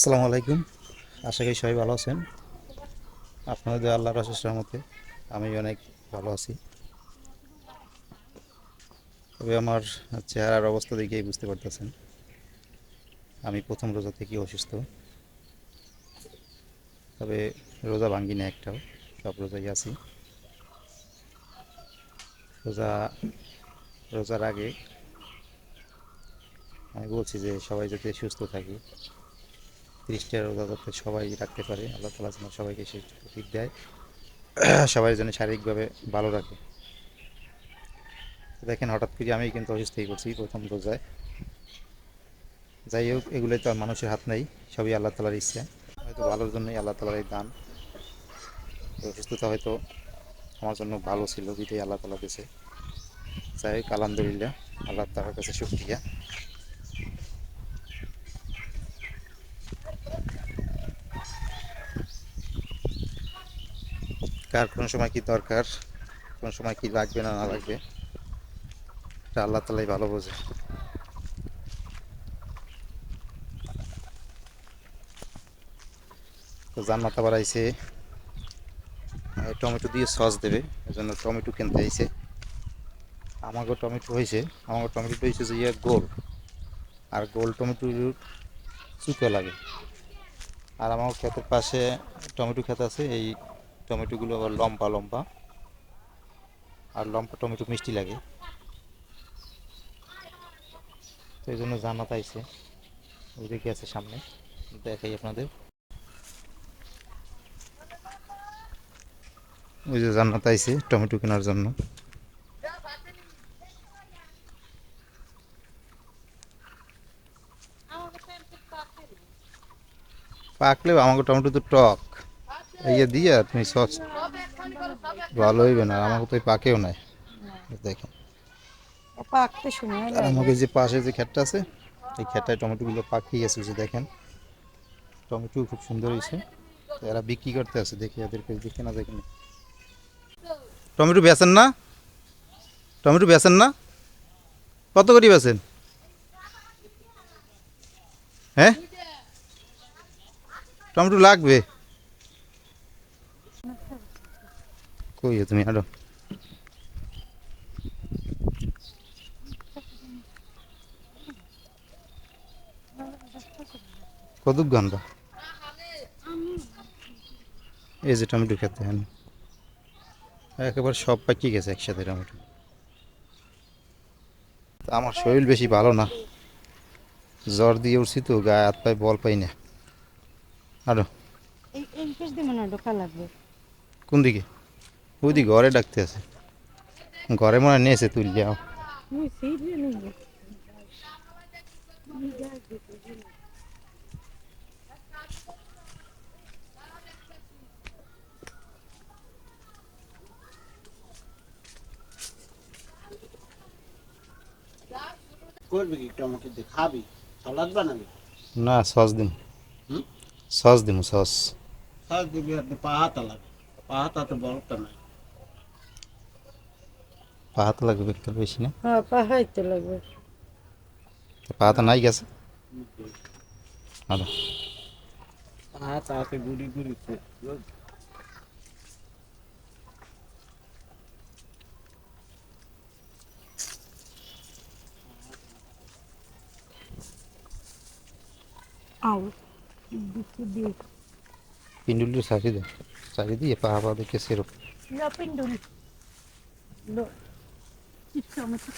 আসসালামু আলাইকুম। আশা করি সবাই ভালো আছেন। আপনাদের আল্লাহর অশেষ রহমতে আমি অনেক ভালো আছি। তবে আমার চেহারার অবস্থা দেখেই বুঝতে পারতেছেন আমি প্রথম রোজা থেকেই অসুস্থ। তবে রোজা ভাঙ্গি না একটাও, সব রোজাই আছি। রোজা রোজার আগে আমি বলছি যে সবাই যাতে সুস্থ থাকি, 30টা রোজা যাতে সবাই রাখতে পারে, আল্লাহ তাআলা যেন সবাইকে সেই তৌফিক দেয়, সবাই যেন শারীরিকভাবে ভালো রাখে। দেখেন হঠাৎ করে আমি কিন্তু অসুস্থ হয়ে পড়ছি প্রথম রোজায়। যাই হোক, এগুলোই তো আর মানুষের হাত নাই, সবই আল্লাহ তালার ইচ্ছা। হয়তো ভালোর জন্যই আল্লাহ তালার এই দান। তো অসুস্থতা হয়তো আমার জন্য ভালো ছিল, বিধায় আল্লাহ তালা দিয়েছে। যাই হোক, আলহামদুলিল্লাহ, আল্লাহ তালার কাছে শুকরিয়া। কার কোন সময় কি দরকার, কোন সময় কি লাগবে না না লাগবে, এটা আল্লাহ তালাই ভালো বোঝে। তো জান্নাত আবার আইছে, টমেটো দিয়ে সস দেবে, এজন্য টমেটো কিনতে আইছে। আমাকে টমেটো হয়েছে, আমাকে টমেটো হয়েছে যে গোল, আর গোল টমেটো চুকা লাগে। আর আমার ক্ষেতের পাশে টমেটো ক্ষেত আছে, এই টমেটোগুলো আবার লম্বা লম্বা, আর লম্বা টমেটো মিষ্টি লাগে। তো এই জন্য জান্নাত আইছে, ওইদিকে আছে সামনে, দেখাই আপনাদের। ওই যে জান্নাত আইছে টমেটো কেনার জন্য। পাকলেও আমাকে টমেটো তো টক, এই দিয়ে তুমি সস ভালো হইবে না, আমাকে তো পাকেও নাই। দেখেন, পাকতে সময় আর লাগে। আমাকে যে পাশে যে ক্ষেতটা আছে, এই ক্ষেতটায় টমেটোগুলো পাকিয়ে গেছে, যে দেখেন টমেটো খুব সুন্দর হয়েছে। তো এরা বিক্রি করতে আছে, দেখি এদেরকে দেখে না দেখেন। টমেটো বেচেন না? টমেটো বেচেন না? কত করে বেচেন? হ্যাঁ, টমেটো লাগবে। কই তুমি আরো কদুক গান্দা, এই যে টমেটো খেতে হ্যাঁ, একেবারে সব পাকিয়ে গেছে একসাথে টমেটো। তা আমার শরীর বেশি ভালো না, জ্বর দিয়ে উঠছি তো, গায়ে হাত পায়ে বল পাই না। আরো এই পেশ দিয়ে মনে হয় ঢোকা লাগবে। কোন দিকে? ওইদিকে ঘরে ডাকতে আছে, ঘরে মনে হয় নিয়েছে তুই যাও। ওই সেই দিয়ে নেই। করবি কি টমেটো দিয়ে খাবি? সালাদ বানাবি? না, সস দিম, হুম? সস দিম সস। সালাদ দিবি আর পাহাতা লাগে, পাহাতা তো বড়টা নাই। পাহাতা লাগবে একটু বেশি না? হ্যাঁ পাহাইতে লাগবে। পাহাতা নাই গেছে। আরো পাহাতা আছে গুড়ি গুড়ি। আও দিতে দিয়ে পিন্ডুলির সারি দে, সারি দিয়ে পাহা পা দেখে সেরকম। লপিন্ডুল লো টমেটো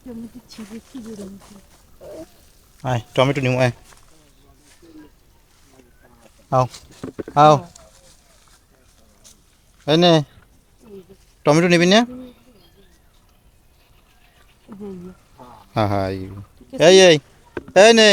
টমেটো ছিঁড়ে ছিঁড়ে রাখি। আয় টমেটো নিমু, আয় আও আও, এই নে টমেটো নিবি না? হ্যাঁ হ্যাঁ, এই এই এই নে।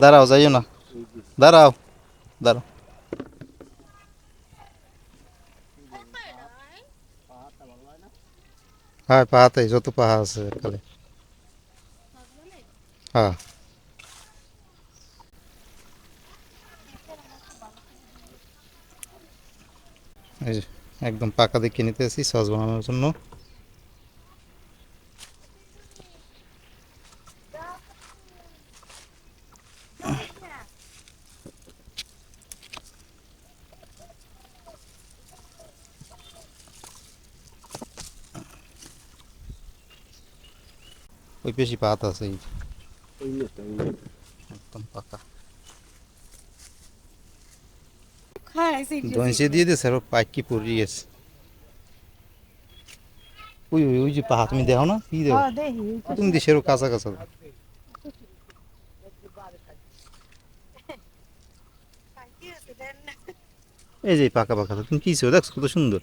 দাঁড়াও, যাইও না, দাঁড়াও দাঁড়াও। হ্যাঁ, পাহাতাই যত পাহা আছে খালি। হ্যাঁ, এই যে একদম পাকা দেখে নিতে আসি সস বানানোর জন্য। ওই বেশি পাত আছে এই যে, ওই না তো, ওই না। একদম পাকা। খায় সিরিয়াস দইছে দিয়ে দিয়েছে আর পাইক কি পড়ে গেছে। ওই ওই ওই যে পাহা তুমি দেখো না কি দেখো, হ্যাঁ দেখি তুমি দেশেরও কাঁচা কাঁচা। এই যে পাকা পাকা তুমি কি দেখছো কত সুন্দর।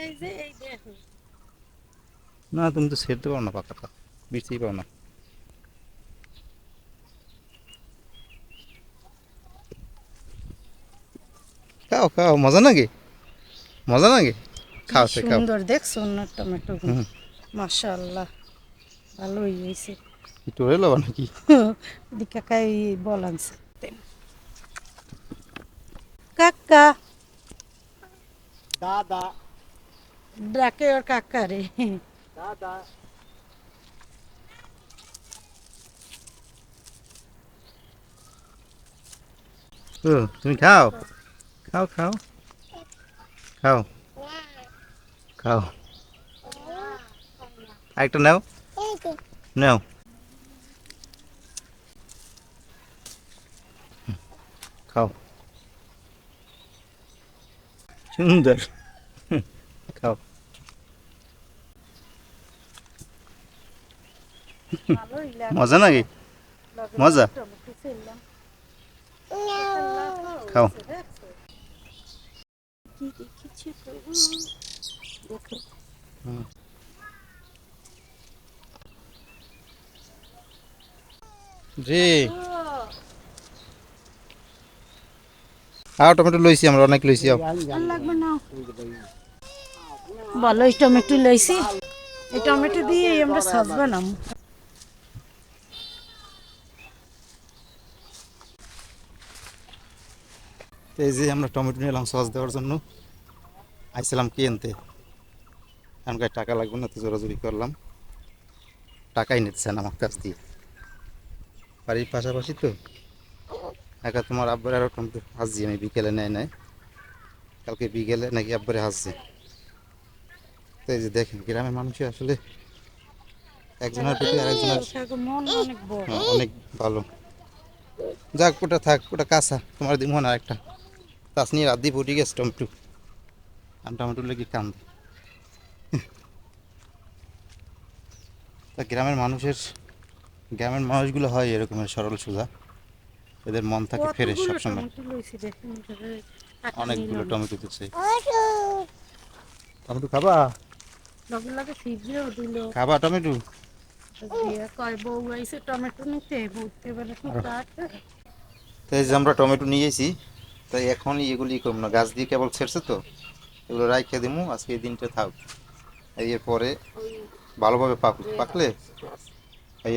এই যে এই দেখো না তুমি তো ছেড়তে পারো না পাকাটা, বিরতেই পারো না। খাও খাও মজা নাকি, মজা নাকি, খাও সে খাও। সুন্দর দেখছো না টমেটো হুম। মাশাআল্লাহ ভালোই হয়েছে একটু রে লবা নাকি। দি কাকাই বলানছে কাকা দাদা, ডাকে ওর কাকা রে দাদা। ও তুমি খাও, খাও খাও খাও খাও, আরেকটা নাও, নাও খাও, সুন্দর। খাও। ভালোই লাগে মজা নাকি, মজা। টমেটো ছিলাম খাও। কি দেখেছি তো দেখো জি আর টমেটো লইছি আমরা অনেক লইছি। আর লাগবে না ভালো এই টমেটো লইছি এই টমেটো দিয়ে আমরা সস বানাম এই যে আমরা টমেটো নিলাম সস দেওয়ার জন্য, আইছিলাম কিনতে, কারণ টাকা লাগবে না তো জোরাজুরি করলাম, টাকাই নিচ্ছেন আমার কাছ দিয়ে। বাড়ির পাশাপাশি তো একা তোমার আব্বার আরও টমেটো হাসছি আমি বিকেলে নেয় নেয়, কালকে বিকেলে নাকি আব্বারে হাসছে। তো এই যে দেখেন গ্রামের মানুষই আসলে একজনের প্রতি আরেকজনের মন অনেক বড় অনেক ভালো। যাক ওটা থাক, ওটা কাঁচা তোমার দিব না একটা তাসনি রাত দিয়ে ফুটে গেছে টমেটো, আমি টমেটো লেগে কাম। তা গ্রামের মানুষগুলো হয় এরকমের সরল সোজা, এদের মন থাকে ফ্রেশ কতগুলো সবসময়। টমেটো লইছি দেখেন অনেকগুলো টমেটো দিচ্ছে। টমেটো খাবা, লগে লগে ফ্রিজেও দিল খাবা টমেটো। দিয়ে কয় বউ আইছে টমেটো নিতে বলতে বলে খুব কাট তো এই যে আমরা টমেটো নিয়ে এসেছি, তাই এখন এগুলি করবো না, গাছ দিয়ে কেবল ছেড়ছে তো, এগুলো রাইখে দিমু আজকে এই দিনটা থাক। এরপরে ভালোভাবে পাকলে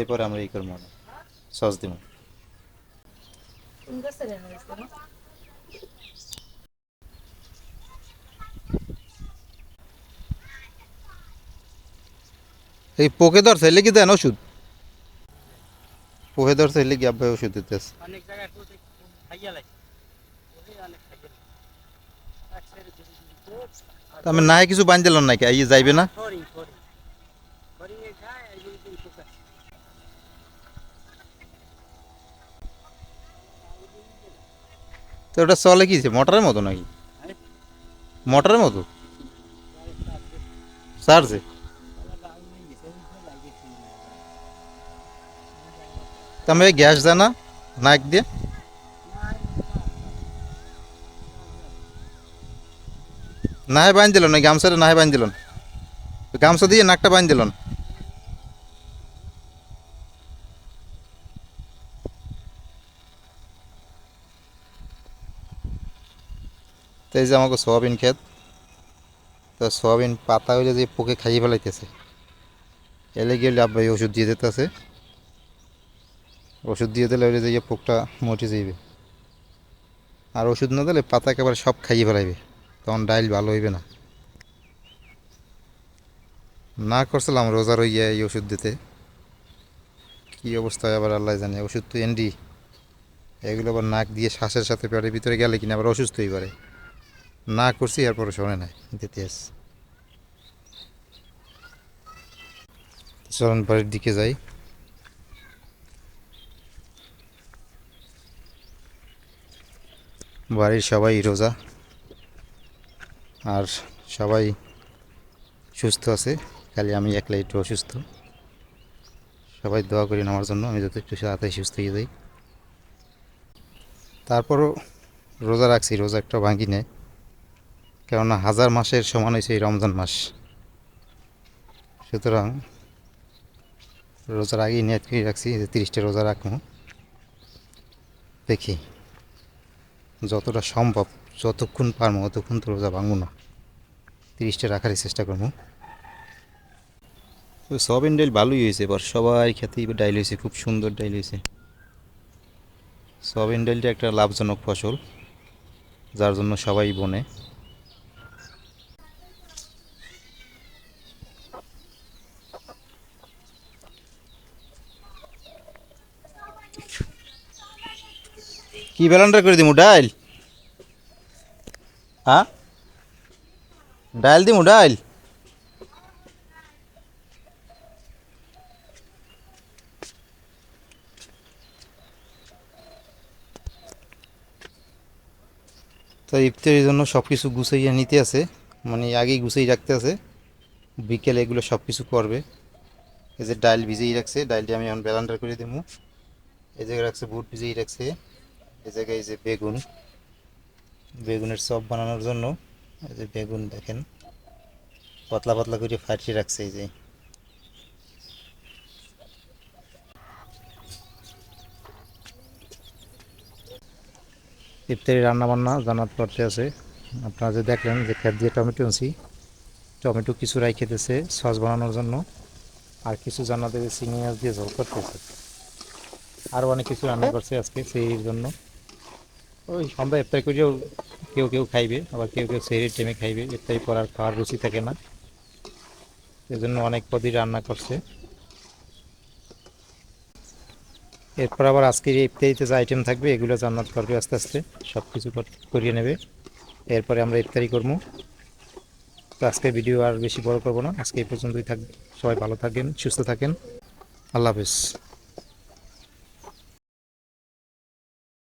এরপরে আমরা এই করবো না, সস দিব। এই পোকে ধরছে এলে কি দেন ওষুধ, পোকে ধরছে এলে কি আব্বাই ওষুধ দিতেছে। অনেক জায়গায় খাইয়া লাগে, অনেক খাইয়া আমি না কিছু বান দিলাম নাকি এই যাইবে না। সরি সরি সরি খায় এই পোকা। তো ওটা চলে কি মোটরের মতো নাকি, মোটরের মতো চার্জে। আমি গ্যাস দেয় না নাক দিয়ে, না হয় বান দিল না গামছাটা, না হয় বান দিল, গামছা দিয়ে নাকটা বান দিল। তো এই যে আমাকে সোয়াবিন ক্ষেত, তো সোয়াবিন পাতা হইলে যে পোকে খাইয়ে ফেলাইতেছে, এলে গেলে আব্বাই ওষুধ দিয়ে দিতেছে, ওষুধ দিয়ে দিলে ওই যে পোকটা মরে যাইবে, আর ওষুধ না দিলে পাতা একেবারে সব খাইয়ে ফেলাইবে। তখন ডাইল ভালো হইবে না। না করছিলাম রোজার এই ওষুধ দিতে, কী অবস্থা আবার আল্লাহ জানে। ওষুধ তো এনডি, এগুলো আবার নাক দিয়ে শ্বাসের সাথে পেটের ভিতরে গেলে কিনা আবার অসুস্থ হয়ে পারে। না করছি এরপরে শোনে নাই দিতে আস। চলন বাড়ির দিকে যাই। বাড়ির সবাই রোজা আর সবাই সুস্থ আছে, খালি আমি একলাই একটু অসুস্থ। সবাই দোয়া করেন আমার জন্য, আমি যাতে একটু তাড়াতাড়ি সুস্থ হয়ে যাই। তারপরও রোজা রাখছি, রোজা একটা ভাঙি নেই, কেননা 1000 মাসের সমান হয়েছে এই রমজান মাস। সুতরাং রোজার আগেই নিয়ত করে রাখছি যে 30টা রোজা রাখবো। দেখি যতটা সম্ভব, যতক্ষণ পারবো ততক্ষণ তো রোজা ভাঙবো না, 30টা রাখারই চেষ্টা করবো। তো সয়াবিন ডাইল ভালোই হয়েছে, এবার সবাই খেতেই ডাইল হয়েছে, খুব সুন্দর ডাইল হয়েছে। সয়াবিন ডাইলটা একটা লাভজনক ফসল, যার জন্য সবাই বনে। কি ব্যালেন্ডার করে দিমু ডাইল? হ্যাঁ, ডাইল দিমু ডাইল। তো ইফতারির জন্য সব কিছু গুছাইয়া নিতে আছে, মানে আগেই গুছাই রাখতে আছে, বিকেলে এগুলো সব কিছু করবে। এই যে ডাইল ভিজিয়ে রাখছে, ডাইলটি আমি এখন ব্যালেন্ডার করে দেবো। এই জায়গায় রাখছে বুট ভিজিয়ে রাখছে, এই জায়গায় এই যে বেগুন, বেগুনের চপ বানানোর জন্য এই যে বেগুন দেখেন পাতলা পাতলা করে ফাটিয়ে রাখছে। এই যে ইফতারি রান্না বান্না জানাত করতে আছে। আপনারা যে দেখলেন যে খেত দিয়ে টমেটো আনছি, টমেটো কিছু রাই খেতেছে সস বানানোর জন্য, আর কিছু জানাতে চিংড়ি মাছ দিয়ে ঝোল করতেছে, আরও অনেক কিছু রান্না করছে আজকে সেই জন্য। ওই সন্ধ্যা ইফতারি করেও কেউ কেউ খাইবে, আবার কেউ কেউ সেহরির টাইমে খাইবে, ইফতারি করার খাওয়ার রুচি থাকে না, সেজন্য অনেক পদই রান্না করছে। এরপর আবার আজকের ইফতারিতে যে আইটেম থাকবে এগুলো জান্নাত করবে আস্তে আস্তে, সব কিছু করিয়ে নেবে। এরপরে আমরা ইফতারি করবো। তো আজকে ভিডিও আর বেশি বড় করবো না, আজকে এই পর্যন্তই থাকবে। সবাই ভালো থাকেন, সুস্থ থাকেন, আল্লাহ হাফেজ।